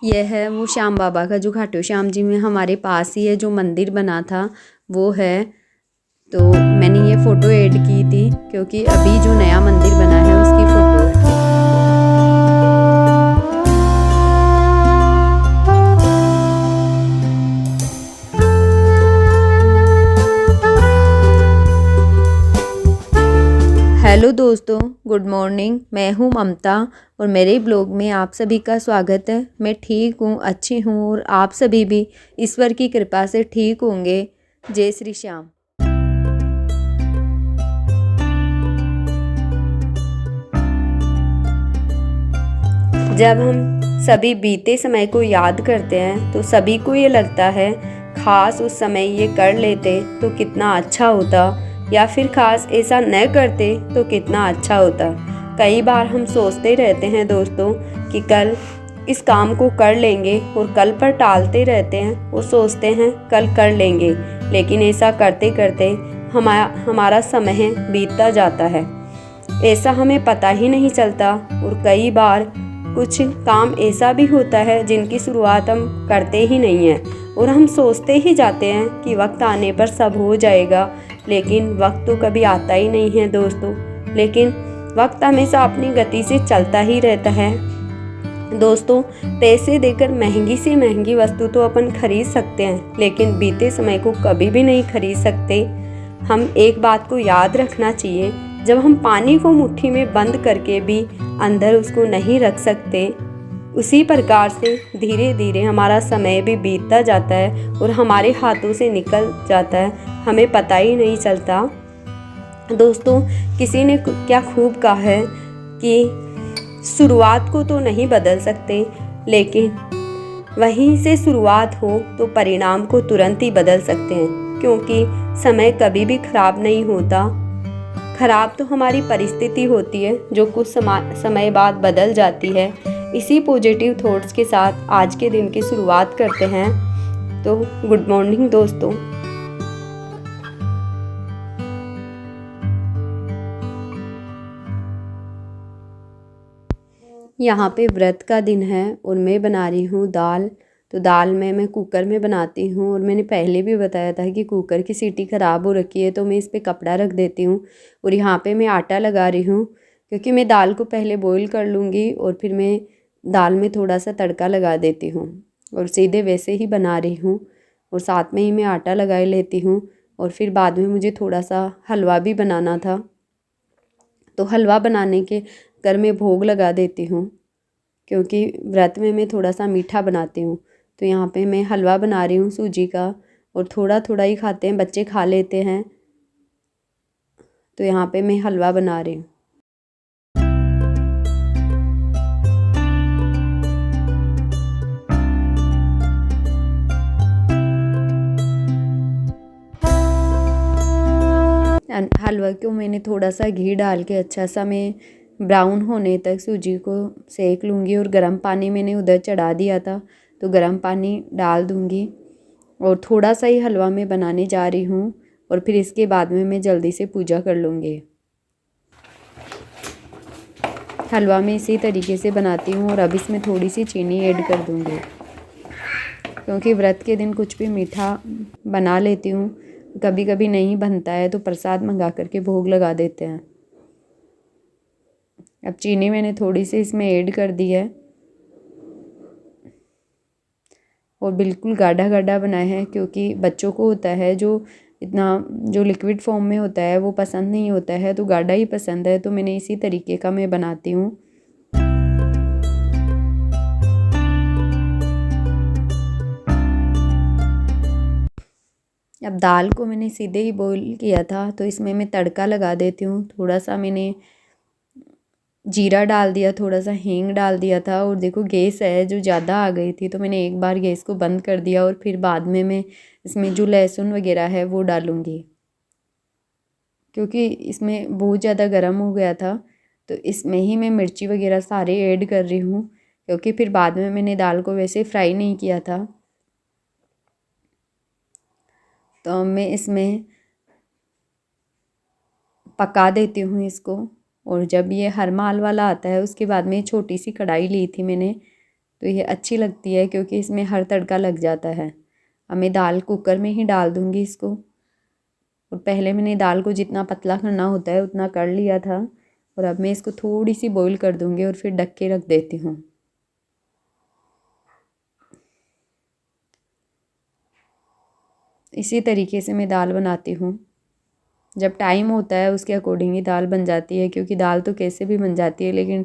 यह है वो श्याम बाबा का जो खाटू श्याम जी में हमारे पास ही है जो मंदिर बना था वो है। तो मैंने ये फ़ोटो ऐड की थी क्योंकि अभी जो नया मंदिर बना है उसकी फ़ोटो है। हेलो दोस्तों, गुड मॉर्निंग। मैं हूँ ममता और मेरे ब्लॉग में आप सभी का स्वागत है। मैं ठीक हूँ, अच्छी हूँ और आप सभी भी ईश्वर की कृपा से ठीक होंगे। जय श्री श्याम। जब हम सभी बीते समय को याद करते हैं तो सभी को ये लगता है खास उस समय ये कर लेते तो कितना अच्छा होता, या फिर खास ऐसा न करते तो कितना अच्छा होता। कई बार हम सोचते रहते हैं दोस्तों कि कल इस काम को कर लेंगे और कल पर टालते रहते हैं और सोचते हैं कल कर लेंगे, लेकिन ऐसा करते करते हमारा समय बीतता जाता है। ऐसा हमें पता ही नहीं चलता और कई बार कुछ काम ऐसा भी होता है जिनकी शुरुआत हम करते ही नहीं हैं और हम सोचते ही जाते हैं कि वक्त आने पर सब हो जाएगा, लेकिन वक्त तो कभी आता ही नहीं है दोस्तों। लेकिन वक्त हमेशा अपनी गति से चलता ही रहता है दोस्तों। पैसे देकर महंगी से महंगी वस्तु तो अपन खरीद सकते हैं, लेकिन बीते समय को कभी भी नहीं खरीद सकते। हम एक बात को याद रखना चाहिए, जब हम पानी को मुट्ठी में बंद करके भी अंदर उसको नहीं रख सकते, उसी प्रकार से धीरे धीरे हमारा समय भी बीतता जाता है और हमारे हाथों से निकल जाता है, हमें पता ही नहीं चलता दोस्तों। किसी ने क्या खूब कहा है कि शुरुआत को तो नहीं बदल सकते, लेकिन वहीं से शुरुआत हो तो परिणाम को तुरंत ही बदल सकते हैं, क्योंकि समय कभी भी खराब नहीं होता। खराब तो हमारी परिस्थिति होती है जो कुछ समय बाद बदल जाती है। इसी पॉजिटिव थॉट्स के साथ आज के दिन की शुरुआत करते हैं। तो गुड मॉर्निंग दोस्तों। यहाँ पे व्रत का दिन है और मैं बना रही हूँ दाल। तो दाल में मैं कुकर में बनाती हूँ और मैंने पहले भी बताया था कि कुकर की सीटी ख़राब हो रखी है तो मैं इस पर कपड़ा रख देती हूँ। और यहाँ पे मैं आटा लगा रही हूँ क्योंकि मैं दाल को पहले बॉईल कर लूँगी और फिर मैं दाल में थोड़ा सा तड़का लगा देती हूँ और सीधे वैसे ही बना रही हूँ। और साथ में ही मैं आटा लगा लेती हूँ और फिर बाद में मुझे थोड़ा सा हलवा भी बनाना था, तो हलवा बनाने के घर में भोग लगा देती हूँ क्योंकि व्रत में मैं थोड़ा सा मीठा बनाती हूँ। तो यहाँ पे मैं हलवा बना रही हूँ सूजी का, और थोड़ा थोड़ा ही खाते हैं बच्चे, खा लेते हैं। तो यहाँ पे मैं हलवा बना रही हूँ। हलवा को मैंने थोड़ा सा घी डाल के अच्छा सा मैं ब्राउन होने तक सूजी को सेक लूँगी। और गर्म पानी मैंने उधर चढ़ा दिया था, तो गर्म पानी डाल दूँगी और थोड़ा सा ही हलवा मैं बनाने जा रही हूँ। और फिर इसके बाद में मैं जल्दी से पूजा कर लूँगी। हलवा मैं इसी तरीके से बनाती हूँ और अब इसमें थोड़ी सी चीनी ऐड कर दूँगी क्योंकि व्रत के दिन कुछ भी मीठा बना लेती हूँ, कभी कभी नहीं बनता है तो प्रसाद मंगा करके भोग लगा देते हैं। अब चीनी मैंने थोड़ी सी इसमें ऐड कर दी है और बिल्कुल गाढ़ा गाढ़ा बनाया है क्योंकि बच्चों को होता है जो इतना जो लिक्विड फॉर्म में होता है वो पसंद नहीं होता है, तो गाढ़ा ही पसंद है। तो मैंने इसी तरीके का मैं बनाती हूँ। अब दाल को मैंने सीधे ही बॉईल किया था, तो इसमें मैं तड़का लगा देती हूँ। थोड़ा सा मैंने जीरा डाल दिया, थोड़ा सा हींग डाल दिया था। और देखो गैस है जो ज़्यादा आ गई थी, तो मैंने एक बार गैस को बंद कर दिया और फिर बाद में मैं इसमें जो लहसुन वगैरह है वो डालूँगी क्योंकि इसमें बहुत ज़्यादा गर्म हो गया था। तो इसमें ही मैं मिर्ची वगैरह सारे ऐड कर रही हूँ क्योंकि फिर बाद में मैंने दाल को वैसे फ्राई नहीं किया था। तो मैं इसमें पका देती हूँ इसको। और जब ये हर माल वाला आता है उसके बाद में छोटी सी कढ़ाई ली थी मैंने, तो ये अच्छी लगती है क्योंकि इसमें हर तड़का लग जाता है। अब मैं दाल कुकर में ही डाल दूँगी इसको। और पहले मैंने दाल को जितना पतला करना होता है उतना कर लिया था, और अब मैं इसको थोड़ी सी बॉईल कर दूँगी और फिर ढक के रख देती हूँ। इसी तरीके से मैं दाल बनाती हूँ। जब टाइम होता है उसके अकॉर्डिंग ही दाल बन जाती है, क्योंकि दाल तो कैसे भी बन जाती है, लेकिन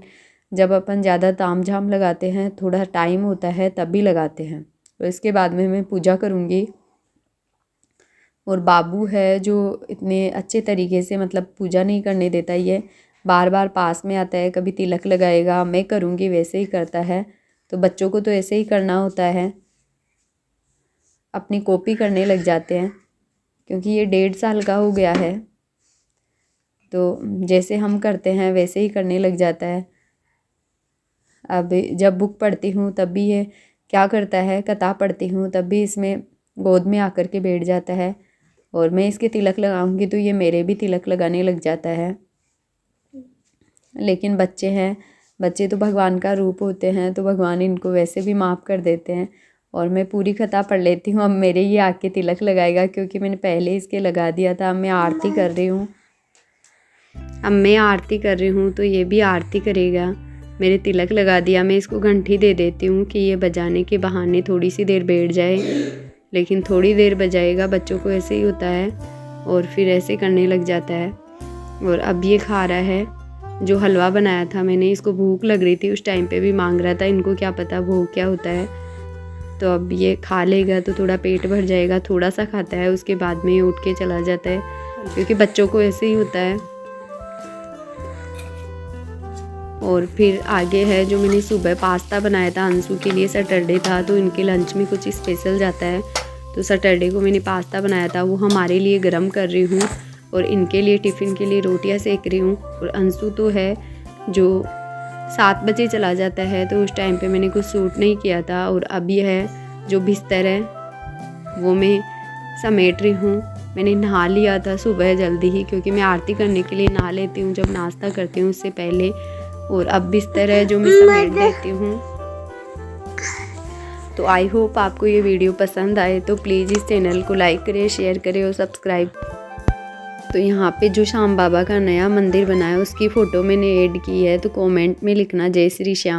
जब अपन ज़्यादा ताम झाम लगाते हैं, थोड़ा टाइम होता है तब भी लगाते हैं। तो इसके बाद में मैं पूजा करूँगी। और बाबू है जो इतने अच्छे तरीके से मतलब पूजा नहीं करने देता, ये बार बार पास में आता है, कभी तिलक लगाएगा, मैं करूँगी वैसे ही करता है। तो बच्चों को तो ऐसे ही करना होता है, अपनी कॉपी करने लग जाते हैं, क्योंकि ये 1.5 साल का हो गया है। तो जैसे हम करते हैं वैसे ही करने लग जाता है। अब जब बुक पढ़ती हूँ तब भी ये क्या करता है, कथा पढ़ती हूँ तब भी इसमें गोद में आकर के बैठ जाता है, और मैं इसके तिलक लगाऊंगी तो ये मेरे भी तिलक लगाने लग जाता है। लेकिन बच्चे हैं, बच्चे तो भगवान का रूप होते हैं, तो भगवान इनको वैसे भी माफ़ कर देते हैं। और मैं पूरी कथा पढ़ लेती हूँ। अब मेरे ये आके तिलक लगाएगा, क्योंकि मैंने पहले इसके लगा दिया था। अब मैं आरती कर रही हूँ, तो ये भी आरती करेगा। मेरे तिलक लगा दिया, मैं इसको घंटी दे देती हूँ कि ये बजाने के बहाने थोड़ी सी देर बैठ जाए, लेकिन थोड़ी देर बजाएगा, बच्चों को ऐसे ही होता है, और फिर ऐसे करने लग जाता है। और अब ये खा रहा है जो हलवा बनाया था मैंने। इसको भूख लग रही थी, उस टाइम पे भी मांग रहा था, इनको क्या पता भूख क्या होता है। तो अब ये खा लेगा तो थोड़ा पेट भर जाएगा, थोड़ा सा खाता है, उसके बाद में ये उठ के चला जाता है, क्योंकि बच्चों को ऐसे ही होता है। और फिर आगे है जो मैंने सुबह पास्ता बनाया था अंशु के लिए, सैटरडे था तो इनके लंच में कुछ स्पेशल जाता है, तो सैटरडे को मैंने पास्ता बनाया था, वो हमारे लिए गरम कर रही हूँ, और इनके लिए टिफ़िन के लिए रोटियां सेक रही हूँ। और अंशु तो है जो 7 बजे चला जाता है, तो उस टाइम पे मैंने कुछ सूट नहीं किया था। और अब ये है जो बिस्तर है वो मैं समेट रही हूँ। मैंने नहा लिया था सुबह जल्दी ही, क्योंकि मैं आरती करने के लिए नहा लेती हूँ जब नाश्ता करती हूँ उससे पहले। और अब बिस्तर है जो मैं समेट देती हूँ। तो आई होप आपको ये वीडियो पसंद आए, तो प्लीज़ इस चैनल को लाइक करें, शेयर करें और सब्सक्राइब। तो यहाँ पे जो श्याम बाबा का नया मंदिर बना है उसकी फ़ोटो मैंने ऐड की है, तो कमेंट में लिखना जय श्री श्याम।